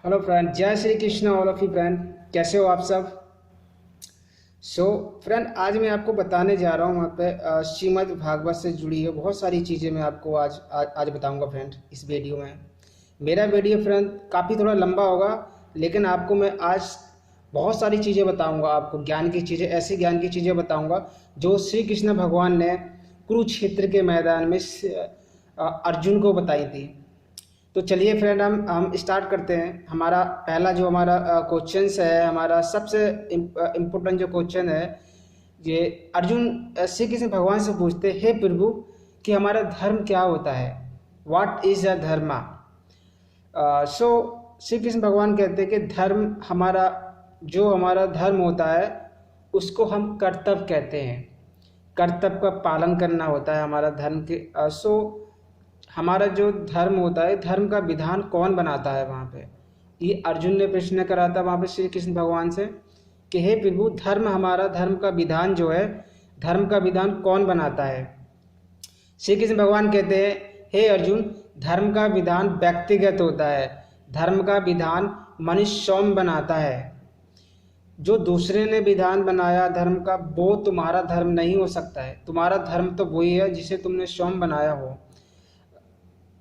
Hello friend, जय Shri Krishna all of you friend. कैसे हो आप सब? फ्रेंड, आज मैं आपको बताने जा रहा हूँ वहाँ पे श्रीमद् भागवत से जुड़ी है बहुत सारी चीज़ें। मैं आपको आज बताऊँगा फ्रेंड इस वीडियो में। मेरा वीडियो फ्रेंड काफ़ी थोड़ा लंबा होगा, लेकिन आपको मैं आज बहुत सारी चीज़ें बताऊँगा। आपको ज्ञान की चीज़ें, ऐसी ज्ञान की चीज़ें बताऊँगा जो श्री कृष्ण भगवान ने कुरुक्षेत्र के मैदान में अर्जुन को बताई थी। तो चलिए फ्रेंड, हम स्टार्ट करते हैं। हमारा पहला जो हमारा क्वेश्चन है, हमारा सबसे इम्पोर्टेंट जो क्वेश्चन है, ये अर्जुन श्री कृष्ण भगवान से पूछते, हे प्रभु, कि हमारा धर्म क्या होता है? व्हाट इज अ धर्मा? सो श्री कृष्ण भगवान कहते हैं कि धर्म हमारा, जो हमारा धर्म होता है उसको हम कर्तव्य कहते हैं। कर्तव्य का पालन करना होता है हमारा धर्म के। हमारा जो धर्म होता है, धर्म का विधान कौन बनाता है? वहाँ पे ये अर्जुन ने प्रश्न करा था वहाँ पे श्री कृष्ण भगवान से कि हे प्रभु, धर्म, हमारा धर्म का विधान जो है, धर्म का विधान कौन बनाता है? श्री कृष्ण भगवान कहते हैं, हे अर्जुन, धर्म का विधान व्यक्तिगत होता है। धर्म का विधान मनुष्य स्वयं बनाता है। जो दूसरे ने विधान बनाया धर्म का, वो तुम्हारा धर्म नहीं हो सकता है। तुम्हारा धर्म तो वही है जिसे तुमने स्वयं बनाया हो।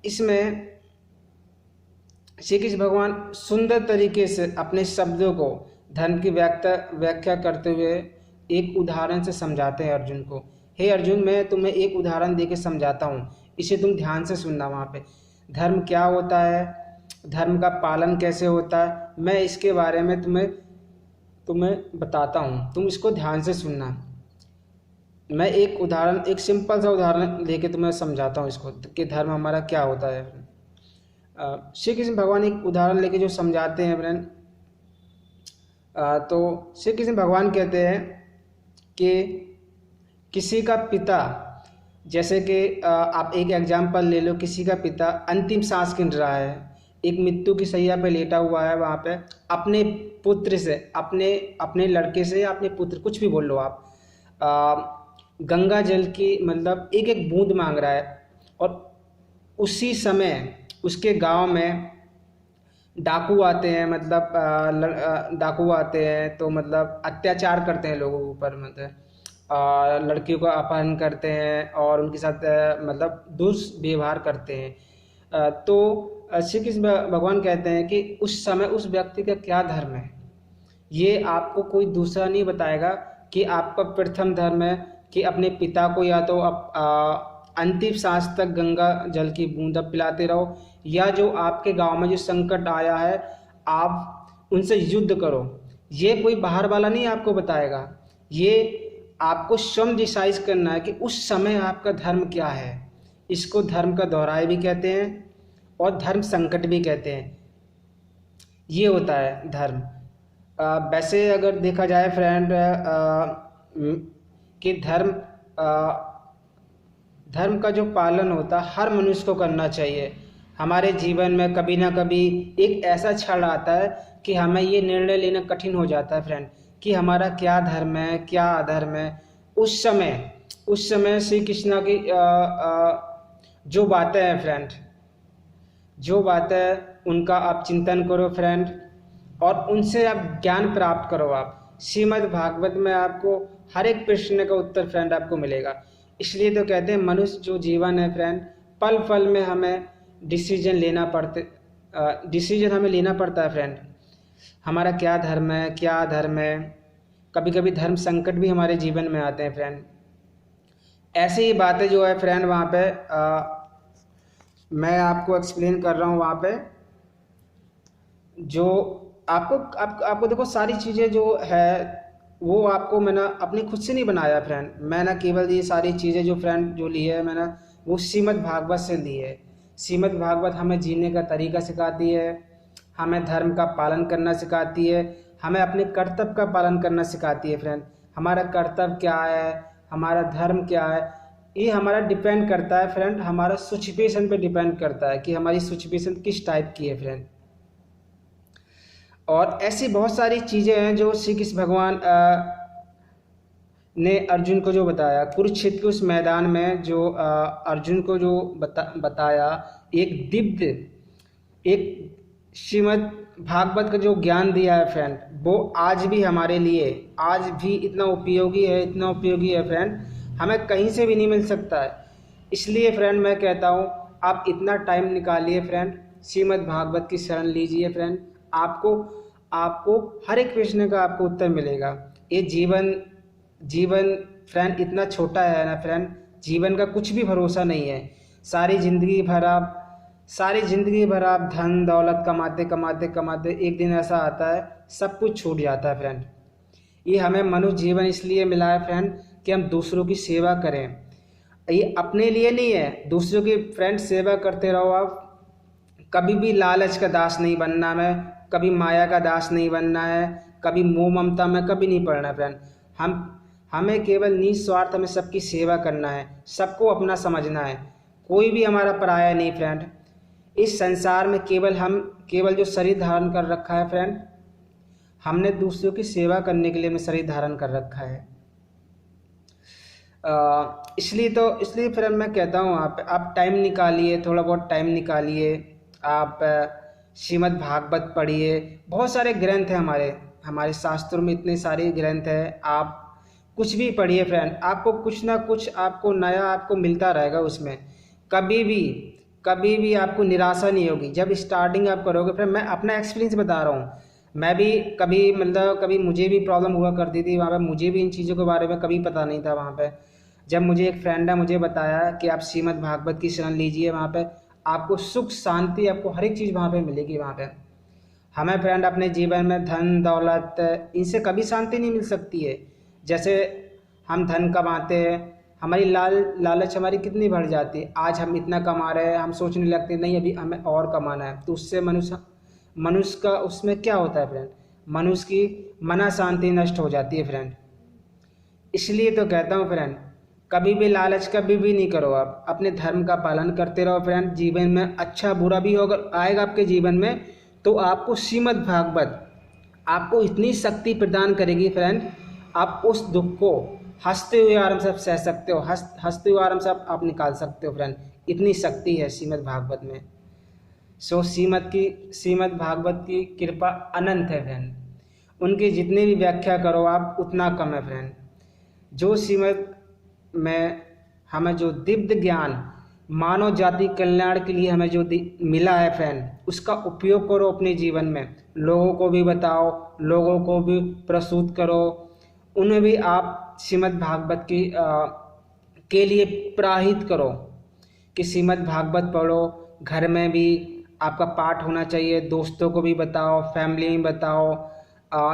इसमें श्री कृष्ण भगवान सुंदर तरीके से अपने शब्दों को, धर्म की व्याख्या करते हुए एक उदाहरण से समझाते हैं अर्जुन को। हे अर्जुन, मैं तुम्हें एक उदाहरण देके समझाता हूँ, इसे तुम ध्यान से सुनना। वहाँ पे धर्म क्या होता है, धर्म का पालन कैसे होता है, मैं इसके बारे में तुम्हें बताता हूँ। तुम इसको ध्यान से सुनना। मैं एक उदाहरण, एक सिंपल सा उदाहरण लेके तुम्हें समझाता हूँ इसको कि धर्म हमारा क्या होता है। श्री कृष्ण भगवान एक उदाहरण लेके जो समझाते हैं फ्रेंड। तो श्री कृष्ण भगवान कहते हैं कि किसी का पिता, जैसे कि आप एक एग्जाम्पल ले लो, किसी का पिता अंतिम सांस गिन रहा है, एक मृत्यु की शैया पे लेटा हुआ है, वहाँ पे अपने पुत्र से, अपने लड़के से या अपने पुत्र, कुछ भी बोल लो आप, गंगा जल की मतलब एक एक बूंद मांग रहा है। और उसी समय उसके गांव में डाकू आते हैं, मतलब डाकू आते हैं तो मतलब अत्याचार करते हैं लोगों के ऊपर, मतलब लड़कियों का अपहरण करते हैं और उनके साथ मतलब दुर्व्यवहार करते हैं। तो श्री कृष्ण भगवान कहते हैं कि उस समय उस व्यक्ति का क्या धर्म है, ये आपको कोई दूसरा नहीं बताएगा। कि आपका प्रथम धर्म है कि अपने पिता को या तो अंतिम सांस तक गंगा जल की बूंदा पिलाते रहो, या जो आपके गांव में जो संकट आया है आप उनसे युद्ध करो। ये कोई बाहर वाला नहीं आपको बताएगा, ये आपको स्वयं डिसाइड करना है कि उस समय आपका धर्म क्या है। इसको धर्म का दोहराए भी कहते हैं और धर्म संकट भी कहते हैं। ये होता है धर्म। वैसे अगर देखा जाए फ्रेंड कि धर्म का जो पालन होता है हर मनुष्य को करना चाहिए। हमारे जीवन में कभी ना कभी एक ऐसा क्षण आता है कि हमें ये निर्णय लेना कठिन हो जाता है फ्रेंड कि हमारा क्या धर्म है, क्या अधर्म है। उस समय श्री कृष्णा की जो बातें हैं फ्रेंड, जो बातें उनका आप चिंतन करो फ्रेंड, और उनसे आप ज्ञान प्राप्त करो। आप श्रीमद् भागवत में आपको हर एक प्रश्न का उत्तर फ्रेंड आपको मिलेगा। इसलिए तो कहते हैं मनुष्य जो जीवन है फ्रेंड, पल पल में हमें डिसीजन हमें लेना पड़ता है फ्रेंड। हमारा क्या धर्म है, क्या धर्म है। कभी कभी धर्म संकट भी हमारे जीवन में आते हैं फ्रेंड। ऐसी ही बातें जो है फ्रेंड वहाँ पे मैं आपको एक्सप्लेन कर रहा हूँ। वहाँ पे जो आपको देखो, सारी चीज़ें जो है वो आपको मैंने अपनी खुद से नहीं बनाया फ्रेंड। मैंने केवल ये सारी चीज़ें जो फ्रेंड जो ली है मैंने, वो श्रीमद् भागवत से ली है। श्रीमद् भागवत हमें जीने का तरीका सिखाती है, हमें धर्म का पालन करना सिखाती है, हमें अपने कर्तव्य का पालन करना सिखाती है फ्रेंड। हमारा कर्तव्य क्या है, हमारा धर्म क्या है, ये हमारा डिपेंड करता है फ्रेंड, हमारा सिचुएशन पे डिपेंड करता है कि हमारी सिचुएशन किस टाइप की है फ्रेंड। और ऐसी बहुत सारी चीज़ें हैं जो श्री कृष्ण भगवान ने अर्जुन को जो बताया कुरुक्षेत्र के उस मैदान में, जो अर्जुन को जो बताया, एक श्रीमद् भागवत का जो ज्ञान दिया है फ्रेंड, वो आज भी हमारे लिए आज भी इतना उपयोगी है, इतना उपयोगी है फ्रेंड, हमें कहीं से भी नहीं मिल सकता है। इसलिए फ्रेंड मैं कहता हूँ आप इतना टाइम निकालिए फ्रेंड, श्रीमद् भागवत की शरण लीजिए फ्रेंड। आपको आपको हर एक प्रश्न का आपको उत्तर मिलेगा। ये जीवन जीवन फ्रेंड इतना छोटा है ना फ्रेंड, जीवन का कुछ भी भरोसा नहीं है। सारी ज़िंदगी भर आप धन दौलत कमाते कमाते कमाते एक दिन ऐसा आता है सब कुछ छूट जाता है फ्रेंड। ये हमें मनुष्य जीवन इसलिए मिला है फ्रेंड कि हम दूसरों की सेवा करें। ये अपने लिए नहीं है, दूसरों की फ्रेंड सेवा करते रहो आप। कभी भी लालच का दास नहीं बनना है, कभी माया का दास नहीं बनना है, कभी मोह ममता में कभी नहीं पड़ना है फ्रेंड। हमें केवल निस्वार्थ हमें सबकी सेवा करना है, सबको अपना समझना है। कोई भी हमारा पराया नहीं फ्रेंड। इस संसार में केवल जो शरीर धारण कर रखा है फ्रेंड, हमने दूसरों की सेवा करने के लिए हमें शरीर धारण कर रखा है। इसलिए फ्रेंड मैं कहता हूँ आप टाइम निकालिए, थोड़ा बहुत टाइम निकालिए, आप श्रीमद् भागवत पढ़िए। बहुत सारे ग्रंथ हैं हमारे शास्त्रों में, इतने सारे ग्रंथ हैं। आप कुछ भी पढ़िए फ्रेंड, आपको कुछ ना कुछ आपको नया आपको मिलता रहेगा उसमें। कभी भी आपको निराशा नहीं होगी जब स्टार्टिंग आप करोगे फ्रेंड। मैं अपना एक्सपीरियंस बता रहा हूँ, मैं भी कभी मुझे भी प्रॉब्लम हुआ करती थी वहाँ पे, मुझे भी इन चीज़ों के बारे में कभी पता नहीं था वहाँ पे। जब मुझे एक फ्रेंड ने मुझे बताया कि आप श्रीमद् भागवत की शरण लीजिए, वहाँ पे आपको सुख शांति आपको हर एक चीज़ वहाँ पे मिलेगी। वहाँ पे हमें फ्रेंड अपने जीवन में धन दौलत इनसे कभी शांति नहीं मिल सकती है। जैसे हम धन कमाते हैं, हमारी लालच हमारी कितनी बढ़ जाती है। आज हम इतना कमा रहे हैं, हम सोचने लगते हैं नहीं अभी हमें और कमाना है, तो उससे मनुष्य का उसमें क्या होता है फ्रेंड, मनुष्य की मना शांति नष्ट हो जाती है फ्रेंड। इसलिए तो कहता हूँ फ्रेंड, कभी भी लालच कभी भी नहीं करो, आप अपने धर्म का पालन करते रहो फ्रेंड। जीवन में अच्छा बुरा भी होगा आएगा आपके जीवन में, तो आपको श्रीमद् भागवत आपको इतनी शक्ति प्रदान करेगी फ्रेंड, आप उस दुख को हंसते हुए आराम से सह सकते हो, हंसते हुए आराम से आप निकाल सकते हो फ्रेंड। इतनी शक्ति है श्रीमद् भागवत में। श्रीमद् भागवत की कृपा अनंत है फ्रेंड, उनकी जितनी भी व्याख्या करो आप उतना कम है फ्रेंड। जो श्रीमद् में हमें जो दिव्य ज्ञान मानव जाति कल्याण के लिए हमें जो मिला है फ्रेंड, उसका उपयोग करो अपने जीवन में। लोगों को भी बताओ, लोगों को भी प्रस्तुत करो, उन्हें भी आप श्रीमद् भागवत के लिए प्रेरित करो कि श्रीमद् भागवत पढ़ो। घर में भी आपका पाठ होना चाहिए, दोस्तों को भी बताओ, फैमिली में बताओ,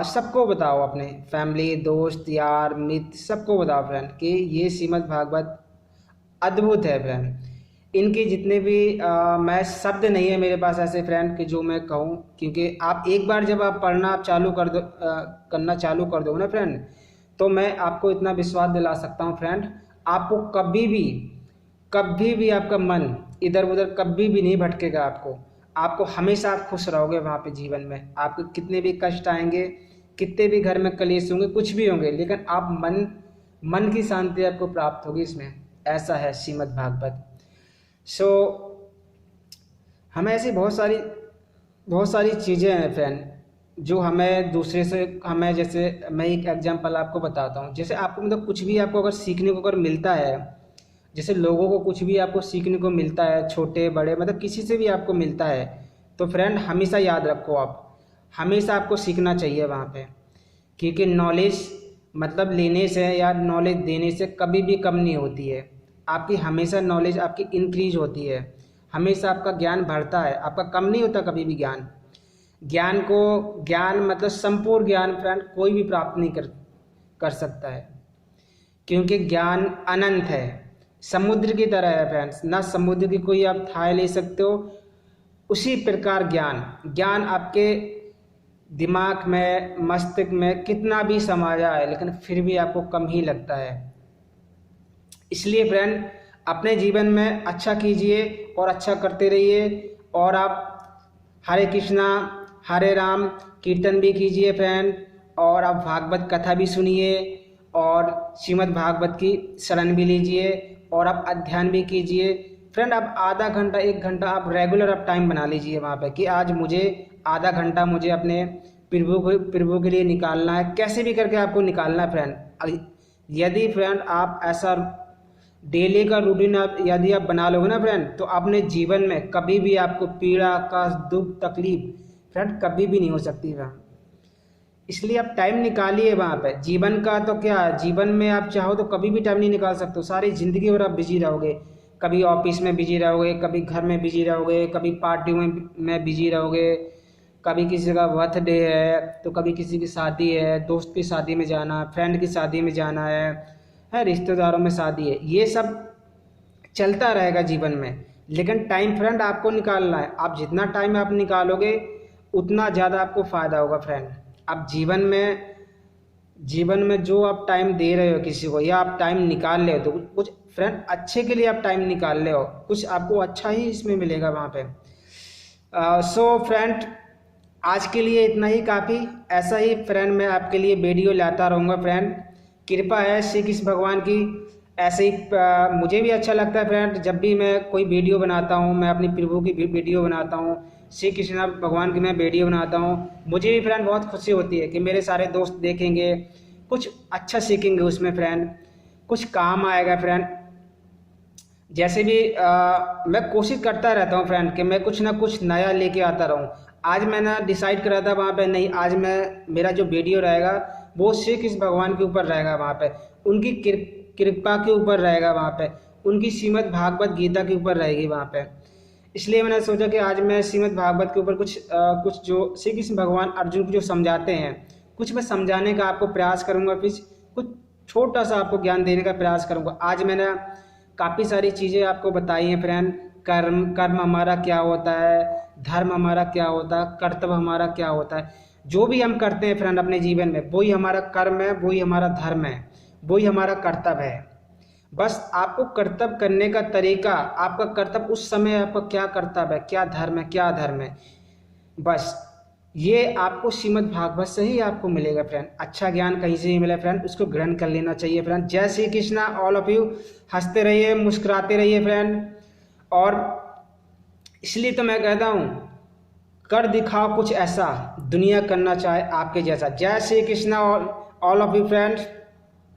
सबको बताओ, अपने फैमिली दोस्त यार मित्र सबको बताओ फ्रेंड कि ये श्रीमद् भागवत अद्भुत है फ्रेंड। इनके जितने भी मैं शब्द नहीं है मेरे पास ऐसे फ्रेंड कि जो मैं कहूँ, क्योंकि आप एक बार जब आप पढ़ना आप करना चालू कर दो ना फ्रेंड, तो मैं आपको इतना विश्वास दिला सकता हूँ फ्रेंड, आपको कभी भी आपका मन इधर उधर कभी भी नहीं भटकेगा। आपको हमेशा आप खुश रहोगे वहाँ पे जीवन में। आपको कितने भी कष्ट आएंगे, कितने भी घर में कलेश होंगे, कुछ भी होंगे, लेकिन आप मन की शांति आपको प्राप्त होगी इसमें। ऐसा है श्रीमद् भागवत। हमें ऐसी बहुत सारी चीज़ें हैं फ्रेंड जो हमें दूसरे से जैसे मैं एक एग्जांपल आपको बताता हूँ। जैसे आपको मतलब कुछ भी आपको अगर सीखने को अगर मिलता है, जैसे लोगों को कुछ भी आपको सीखने को मिलता है, छोटे बड़े मतलब किसी से भी आपको मिलता है, तो फ्रेंड हमेशा याद रखो, आप हमेशा आपको सीखना चाहिए वहाँ पे, क्योंकि नॉलेज मतलब लेने से या नॉलेज देने से कभी भी कम नहीं होती है। आपकी हमेशा नॉलेज आपकी इंक्रीज होती है, हमेशा आपका ज्ञान बढ़ता है, आपका कम नहीं होता कभी भी ज्ञान मतलब संपूर्ण ज्ञान फ्रेंड कोई भी प्राप्त नहीं कर सकता है, क्योंकि ज्ञान अनंत है, समुद्र की तरह है फ्रेंड्स। ना समुद्र की कोई आप थाह ले सकते हो, उसी प्रकार ज्ञान आपके दिमाग में मस्तिष्क में कितना भी समा जाए लेकिन फिर भी आपको कम ही लगता है। इसलिए फ्रेंड अपने जीवन में अच्छा कीजिए और अच्छा करते रहिए, और आप हरे कृष्णा हरे राम कीर्तन भी कीजिए फ्रेंड, और आप भागवत कथा भी सुनिए और श्रीमद् भागवत की शरण भी लीजिए और आप अध्ययन भी कीजिए फ्रेंड आप आधा घंटा 1 घंटा आप रेगुलर आप टाइम बना लीजिए वहाँ पे कि आज मुझे आधा घंटा मुझे अपने प्रभु के लिए निकालना है, कैसे भी करके आपको निकालना है फ्रेंड। यदि फ्रेंड आप ऐसा डेली का रूटीन आप यदि आप बना लोगे ना फ्रेंड, तो अपने जीवन में कभी भी आपको पीड़ा कष्ट दुख तकलीफ फ्रेंड कभी भी नहीं हो सकती फ्रेंड। इसलिए आप टाइम निकालिए वहाँ पे। जीवन का तो क्या है, जीवन में आप चाहो तो कभी भी टाइम नहीं निकाल सकते हो, सारी ज़िंदगी भर आप बिजी रहोगे। कभी ऑफिस में बिजी रहोगे, कभी घर में बिजी रहोगे, कभी पार्टियों में बिजी रहोगे, कभी किसी का बर्थडे है तो कभी किसी की शादी है, दोस्त की शादी में जाना है, फ्रेंड की शादी में जाना है रिश्तेदारों में शादी है, ये सब चलता रहेगा जीवन में। लेकिन टाइम फ्रेंड आपको निकालना है। आप जितना टाइम आप निकालोगे उतना ज़्यादा आपको फ़ायदा होगा फ्रेंड। आप जीवन में जो आप टाइम दे रहे हो किसी को या आप टाइम निकाल रहे हो तो कुछ फ्रेंड अच्छे के लिए आप टाइम निकाल रहे हो, कुछ आपको अच्छा ही इसमें मिलेगा वहाँ पे। सो फ्रेंड आज के लिए इतना ही काफ़ी। ऐसा ही फ्रेंड मैं आपके लिए वीडियो लाता रहूँगा फ्रेंड। कृपा है श्री कृष्ण भगवान की। ऐसे ही मुझे भी अच्छा लगता है फ्रेंड, जब भी मैं कोई वीडियो बनाता हूँ, मैं अपनी प्रभु की वीडियो बनाता हूँ, श्री कृष्ण भगवान की मैं वीडियो बनाता हूँ, मुझे भी फ्रेंड बहुत खुशी होती है कि मेरे सारे दोस्त देखेंगे, कुछ अच्छा सीखेंगे उसमें फ्रेंड, कुछ काम आएगा फ्रेंड। जैसे भी मैं कोशिश करता रहता हूँ फ्रेंड कि मैं कुछ ना कुछ नया लेके आता रहूँ। आज मैंने डिसाइड करा था वहाँ पे, नहीं आज मेरा जो वीडियो रहेगा वो श्री कृष्ण भगवान के ऊपर रहेगा, वहाँ पे उनकी कृपा के ऊपर रहेगा, वहाँ पे उनकी श्रीमद् भागवत गीता के ऊपर रहेगी वहाँ पे। इसलिए मैंने सोचा कि आज मैं श्रीमद् भागवत के ऊपर कुछ जो श्री कृष्ण भगवान अर्जुन को जो समझाते हैं कुछ मैं समझाने का आपको प्रयास करूँगा, फिर कुछ छोटा सा आपको ज्ञान देने का प्रयास करूँगा। आज मैंने काफ़ी सारी चीज़ें आपको बताई हैं फ्रेंड। कर्म हमारा क्या होता है, धर्म हमारा क्या होता है, कर्तव्य हमारा क्या होता है। जो भी हम करते हैं फ्रेंड अपने जीवन में वही हमारा कर्म है, वही हमारा धर्म है, वही हमारा कर्तव्य है। बस आपको कर्तव्य करने का तरीका, आपका कर्तव्य उस समय आपका क्या कर्तव्य है, क्या धर्म है, क्या अधर्म है, बस ये आपको श्रीमद् भागवत से ही आपको मिलेगा फ्रेंड। अच्छा ज्ञान कहीं से ही मिले फ्रेंड, उसको ग्रहण कर लेना चाहिए फ्रेंड। जय Shri Krishna all of you. हंसते रहिए, मुस्कुराते रहिए फ्रेंड। और इसलिए तो मैं कहता हूँ कर दिखाओ कुछ ऐसा दुनिया करना चाहे आपके जैसा। जय Shri Krishna all of you friend.